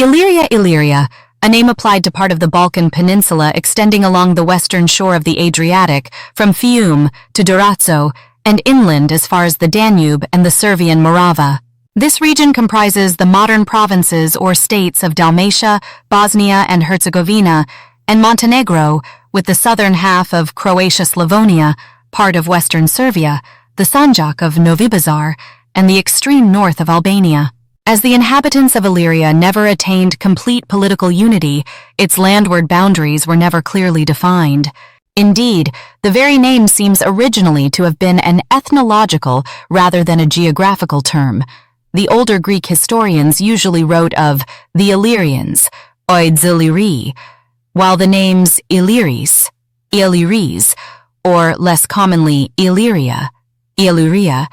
Illyria, a name applied to part of the Balkan Peninsula extending along the western shore of the Adriatic from Fiume to Durazzo and inland as far as the Danube and the Servian Morava. This region comprises the modern provinces or states of Dalmatia, Bosnia and Herzegovina, and Montenegro, with the southern half of Croatia-Slavonia, part of western Servia, the sanjak of Novibazar, and the extreme north of Albania. As the inhabitants of Illyria never attained complete political unity, its landward boundaries were never clearly defined. Indeed, the very name seems originally to have been an ethnological rather than a geographical term. The older Greek historians usually wrote of the Illyrians, Ɩλλυρίοι, while the names Illyris, Ιλυρίς, or less commonly Illyria, Ιλυρία,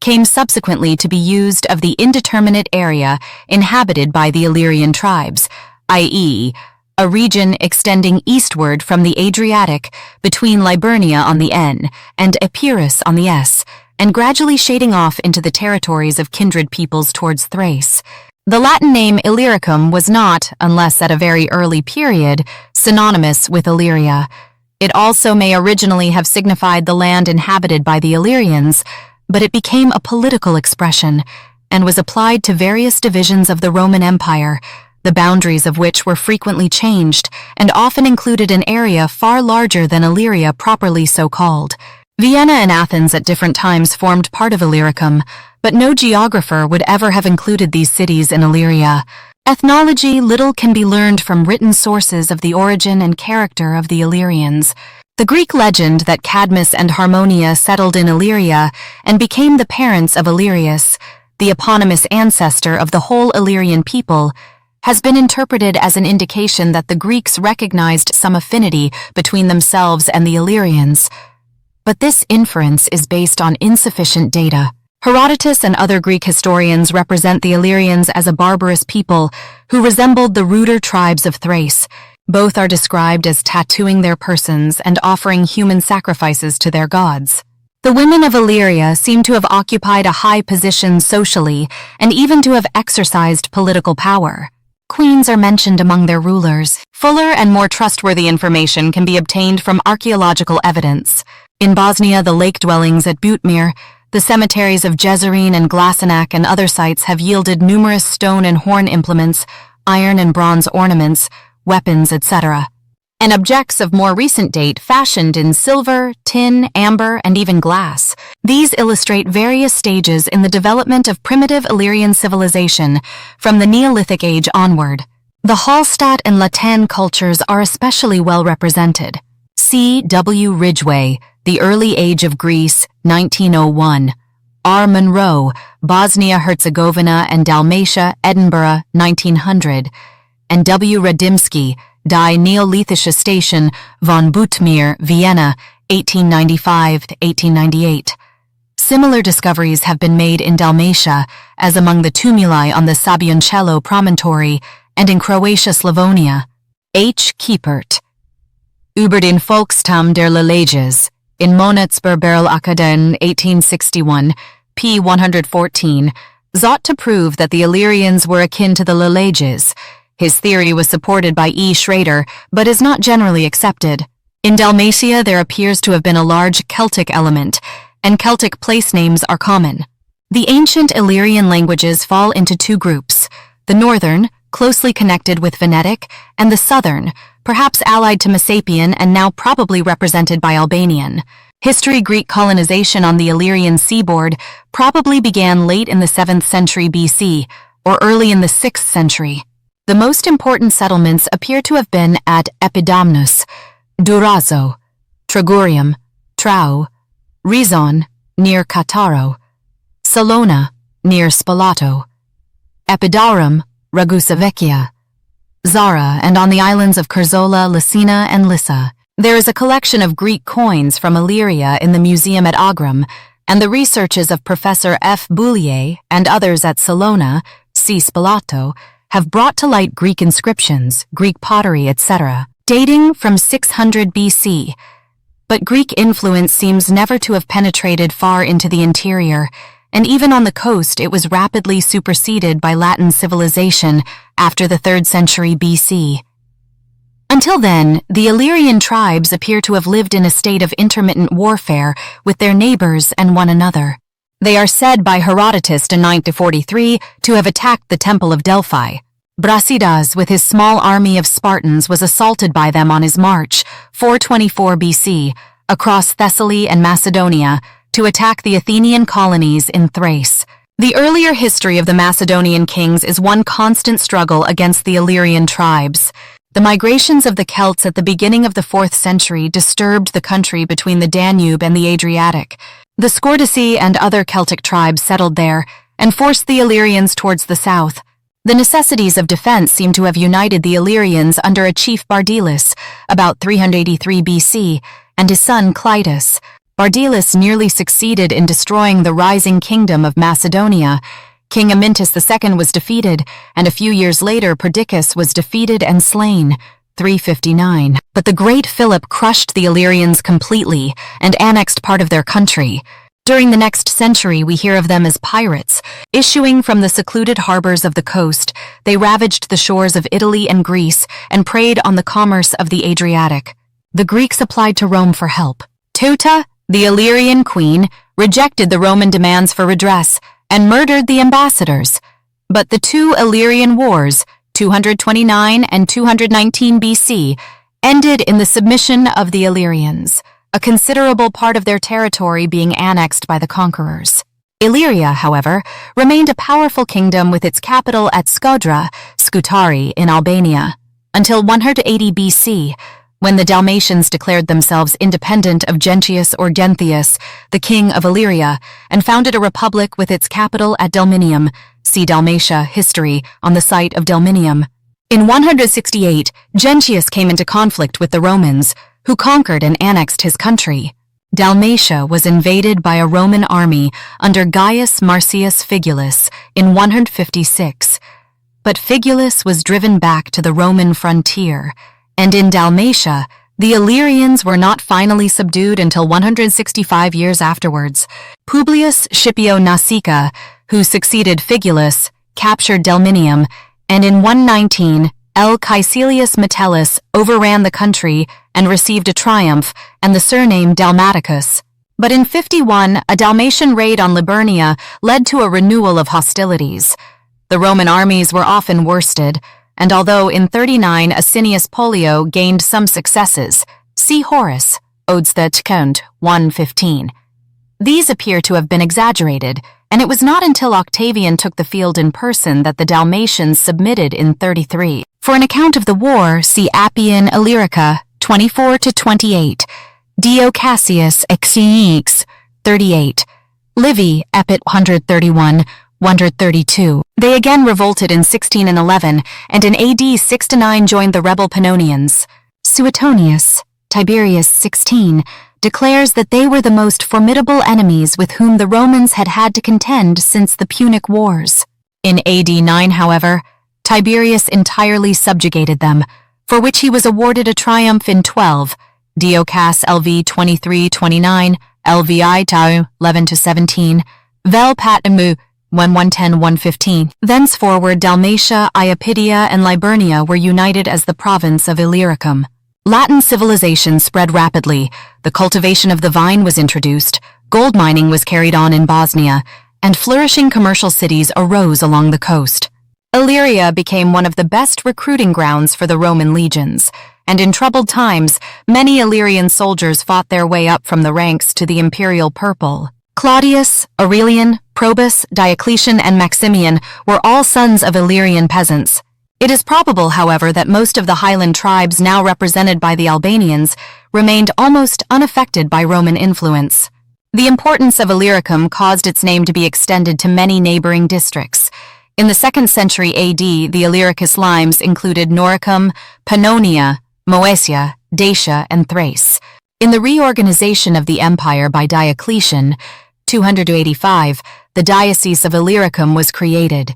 came subsequently to be used of the indeterminate area inhabited by the Illyrian tribes, i.e., a region extending eastward from the Adriatic between Liburnia on the N and Epirus on the S, and gradually shading off into the territories of kindred peoples towards Thrace. The Latin name Illyricum was not, unless at a very early period, synonymous with Illyria. It also may originally have signified the land inhabited by the Illyrians, but it became a political expression and was applied to various divisions of the Roman Empire, the boundaries of which were frequently changed and often included an area far larger than Illyria properly so called. Vienna and Athens at different times formed part of Illyricum, but no geographer would ever have included these cities in Illyria. Ethnology little can be learned from written sources of the origin and character of the Illyrians. The Greek legend that Cadmus and Harmonia settled in Illyria and became the parents of Illyrius, the eponymous ancestor of the whole Illyrian people, has been interpreted as an indication that the Greeks recognized some affinity between themselves and the Illyrians. But this inference is based on insufficient data. Herodotus and other Greek historians represent the Illyrians as a barbarous people who resembled the ruder tribes of Thrace. Both are described as tattooing their persons and offering human sacrifices to their gods. The women of Illyria seem to have occupied a high position socially and even to have exercised political power. Queens are mentioned among their rulers. Fuller and more trustworthy information can be obtained from archaeological evidence. In Bosnia, the lake dwellings at Butmir, the cemeteries of Jezerine and Glasenac and other sites have yielded numerous stone and horn implements, iron and bronze ornaments, weapons, etc., and objects of more recent date fashioned in silver, tin, amber, and even glass. These illustrate various stages in the development of primitive Illyrian civilization from the Neolithic age onward. The Hallstatt and Latin cultures are especially well represented. C. W. Ridgway, The Early Age of Greece, 1901. R. Monroe, Bosnia-Herzegovina and Dalmatia, Edinburgh, 1900. And W. Radimski, Die Neolithische Station von Butmir, Vienna, 1895-1898. Similar discoveries have been made in Dalmatia, as among the tumuli on the Sabioncello promontory, and in Croatia-Slavonia. H. Kiepert. Über den Volksstamm der Lilleges, in Monatsberberl-Akademie, 1861, p. 114, sought to prove that the Illyrians were akin to the Lilleges. His theory was supported by E. Schrader, but is not generally accepted. In Dalmatia, there appears to have been a large Celtic element, and Celtic place names are common. The ancient Illyrian languages fall into two groups: the northern, closely connected with Venetic, and the southern, perhaps allied to Messapian and now probably represented by Albanian. History Greek colonization on the Illyrian seaboard probably began late in the 7th century BC, or early in the 6th century. The most important settlements appear to have been at Epidamnus, Durazzo, Tragurium, Trau, Rizon, near Cataro, Salona, near Spalato, Epidaurum, Ragusa Vecchia, Zara, and on the islands of Curzola, Lucina, and Lissa. There is a collection of Greek coins from Illyria in the museum at Agram, and the researches of Professor F. Boulier and others at Salona, see Spalato, have brought to light Greek inscriptions, Greek pottery, etc., dating from 600 BC. But Greek influence seems never to have penetrated far into the interior, and even on the coast it was rapidly superseded by Latin civilization after the 3rd century BC. Until then, the Illyrian tribes appear to have lived in a state of intermittent warfare with their neighbors and one another. They are said by Herodotus in 943 to have attacked the Temple of Delphi. Brasidas, with his small army of Spartans, was assaulted by them on his march, 424 BC, across Thessaly and Macedonia to attack the Athenian colonies in Thrace. The earlier history of the Macedonian kings is one constant struggle against the Illyrian tribes. The migrations of the Celts at the beginning of the 4th century disturbed the country between the Danube and the Adriatic. The Scordisci and other Celtic tribes settled there and forced the Illyrians towards the south. The necessities of defense seem to have united the Illyrians under a chief Bardilis, about 383 BC, and his son Clitus. Bardilis nearly succeeded in destroying the rising kingdom of Macedonia. King Amyntas II was defeated, and a few years later Perdiccas was defeated and slain, 359. But the great Philip crushed the Illyrians completely and annexed part of their country. During the next century we hear of them as pirates. Issuing from the secluded harbors of the coast, they ravaged the shores of Italy and Greece and preyed on the commerce of the Adriatic. The Greeks applied to Rome for help. Teuta, the Illyrian queen, rejected the Roman demands for redress and murdered the ambassadors. But the 2 Illyrian wars, 229 and 219 BC, ended in the submission of the Illyrians, a considerable part of their territory being annexed by the conquerors. Illyria, however, remained a powerful kingdom with its capital at Skodra, Scutari, in Albania, until 180 BC, when the Dalmatians declared themselves independent of Gentius or Genthius, the king of Illyria, and founded a republic with its capital at Delminium, see Dalmatia history, on the site of Delminium. In 168, Gentius came into conflict with the Romans, who conquered and annexed his country. Dalmatia was invaded by a Roman army under Gaius Marcius Figulus in 156, but Figulus was driven back to the Roman frontier, and in Dalmatia, the Illyrians were not finally subdued until 165 years afterwards. Publius Scipio Nasica, who succeeded Figulus, captured Delminium, and in 119, L. Caecilius Metellus overran the country and received a triumph and the surname Dalmaticus. But in 51, a Dalmatian raid on Liburnia led to a renewal of hostilities. The Roman armies were often worsted, and although in 39 Asinius Pollio gained some successes, see Horace, Odes that Count 1:15. These appear to have been exaggerated, and it was not until Octavian took the field in person that the Dalmatians submitted in 33. For an account of the war, see Appian Illyrica 24-28, Dio Cassius Exinix 38, Livy Ep.131, 132. They again revolted in 16 and 11, and in AD 6-9 joined the rebel Pannonians. Suetonius, Tiberius 16, declares that they were the most formidable enemies with whom the Romans had had to contend since the Punic Wars. In AD 9, however, Tiberius entirely subjugated them, for which he was awarded a triumph in 12, Dio Cass LV 23-29, LVI Tau 11-17, Vel Patnamu 110-115. Thenceforward Dalmatia, Iapedia, and Liburnia were united as the province of Illyricum. Latin civilization spread rapidly, the cultivation of the vine was introduced, gold mining was carried on in Bosnia, and flourishing commercial cities arose along the coast. Illyria became one of the best recruiting grounds for the Roman legions, and in troubled times, many Illyrian soldiers fought their way up from the ranks to the imperial purple. Claudius, Aurelian, Probus, Diocletian, and Maximian were all sons of Illyrian peasants. It is probable, however, that most of the highland tribes now represented by the Albanians remained almost unaffected by Roman influence. The importance of Illyricum caused its name to be extended to many neighboring districts. In the 2nd century AD, the Illyricus limes included Noricum, Pannonia, Moesia, Dacia, and Thrace. In the reorganization of the empire by Diocletian, 285, the Diocese of Illyricum was created.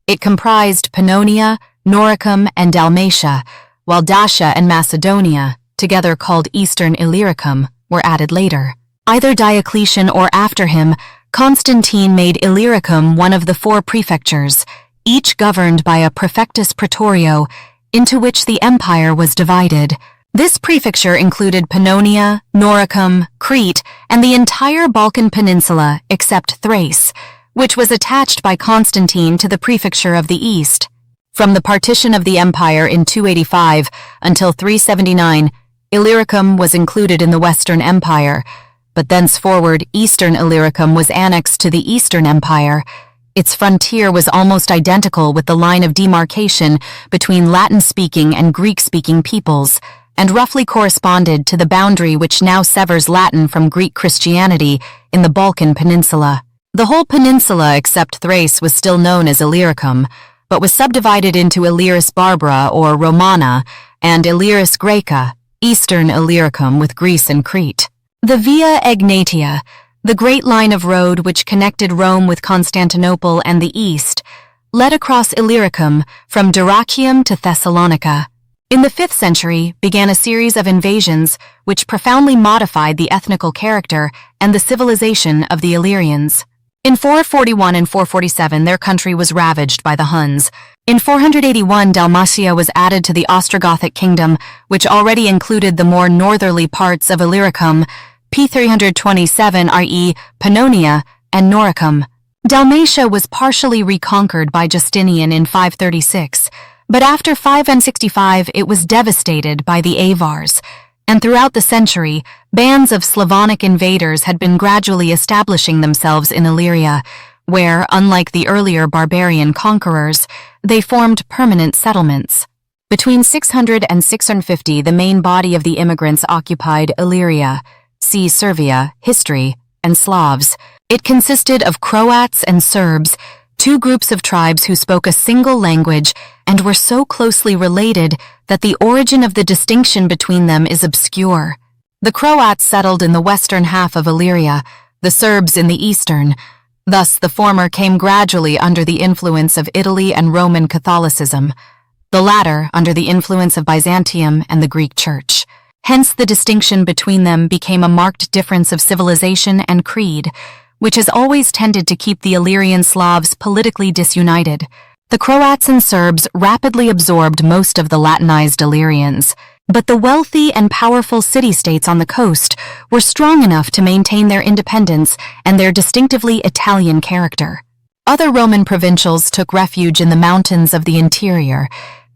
It comprised Pannonia, Noricum, and Dalmatia, while Dacia and Macedonia, together called Eastern Illyricum, were added later. Either Diocletian or after him, Constantine made Illyricum one of the 4 prefectures, each governed by a prefectus praetorio, into which the empire was divided. This prefecture included Pannonia, Noricum, Crete, and the entire Balkan Peninsula except Thrace, which was attached by Constantine to the prefecture of the east. From the partition of the empire in 285 until 379, Illyricum was included in the Western Empire, but thenceforward Eastern Illyricum was annexed to the Eastern Empire. Its frontier was almost identical with the line of demarcation between Latin-speaking and Greek-speaking peoples, and roughly corresponded to the boundary which now severs Latin from Greek Christianity in the Balkan Peninsula. The whole peninsula except Thrace was still known as Illyricum, but was subdivided into Illyris Barbara or Romana and Illyris Graeca, Eastern Illyricum with Greece and Crete. The Via Egnatia, the great line of road which connected Rome with Constantinople and the east, led across Illyricum from Dyrrhachium to Thessalonica. In the 5th century began a series of invasions which profoundly modified the ethnical character and the civilization of the Illyrians. In 441 and 447, their country was ravaged by the Huns. In 481, Dalmatia was added to the Ostrogothic kingdom, which already included the more northerly parts of Illyricum, P327 re Pannonia, and Noricum. Dalmatia was partially reconquered by Justinian in 536, but after 565 it was devastated by the Avars, and throughout the century, bands of Slavonic invaders had been gradually establishing themselves in Illyria, where, unlike the earlier barbarian conquerors, they formed permanent settlements. Between 600 and 650, the main body of the immigrants occupied Illyria, see Servia, history, and Slavs. It consisted of Croats and Serbs, 2 groups of tribes who spoke a single language and were so closely related that the origin of the distinction between them is obscure. The Croats settled in the western half of Illyria, the Serbs in the eastern. Thus, the former came gradually under the influence of Italy and Roman Catholicism, the latter under the influence of Byzantium and the Greek Church. Hence, the distinction between them became a marked difference of civilization and creed, which has always tended to keep the Illyrian Slavs politically disunited. The Croats and Serbs rapidly absorbed most of the Latinized Illyrians, but the wealthy and powerful city-states on the coast were strong enough to maintain their independence and their distinctively Italian character. Other Roman provincials took refuge in the mountains of the interior.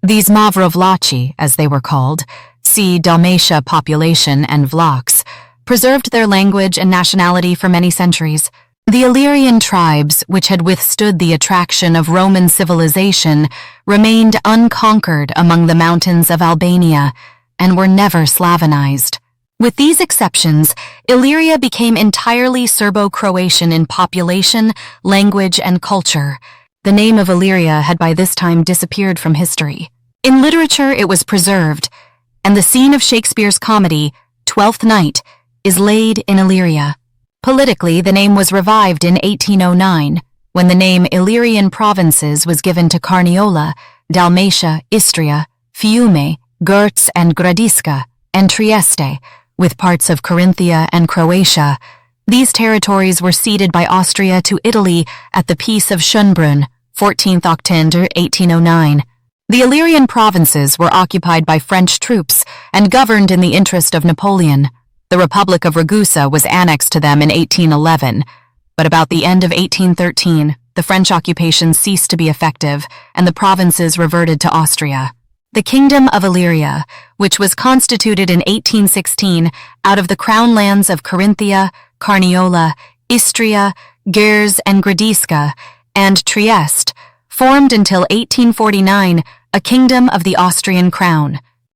These Mavrovlaci, as they were called, see Dalmatia population and Vlachs, preserved their language and nationality for many centuries. The Illyrian tribes, which had withstood the attraction of Roman civilization, remained unconquered among the mountains of Albania and were never Slavonized. With these exceptions, Illyria became entirely Serbo-Croatian in population, language, and culture. The name of Illyria had by this time disappeared from history. In literature, it was preserved, and the scene of Shakespeare's comedy, Twelfth Night, is laid in Illyria. Politically, the name was revived in 1809, when the name Illyrian provinces was given to Carniola, Dalmatia, Istria, Fiume, Gurts and Gradiska, and Trieste, with parts of Carinthia and Croatia. These territories were ceded by Austria to Italy at the Peace of Schönbrunn, 14th October 1809. The Illyrian provinces were occupied by French troops and governed in the interest of Napoleon. The Republic of Ragusa was annexed to them in 1811, but about the end of 1813, the French occupation ceased to be effective and the provinces reverted to Austria. The Kingdom of Illyria, which was constituted in 1816 out of the crown lands of Carinthia, Carniola, Istria, Gers and Gradiska, and Trieste, formed until 1849 a kingdom of the Austrian crown.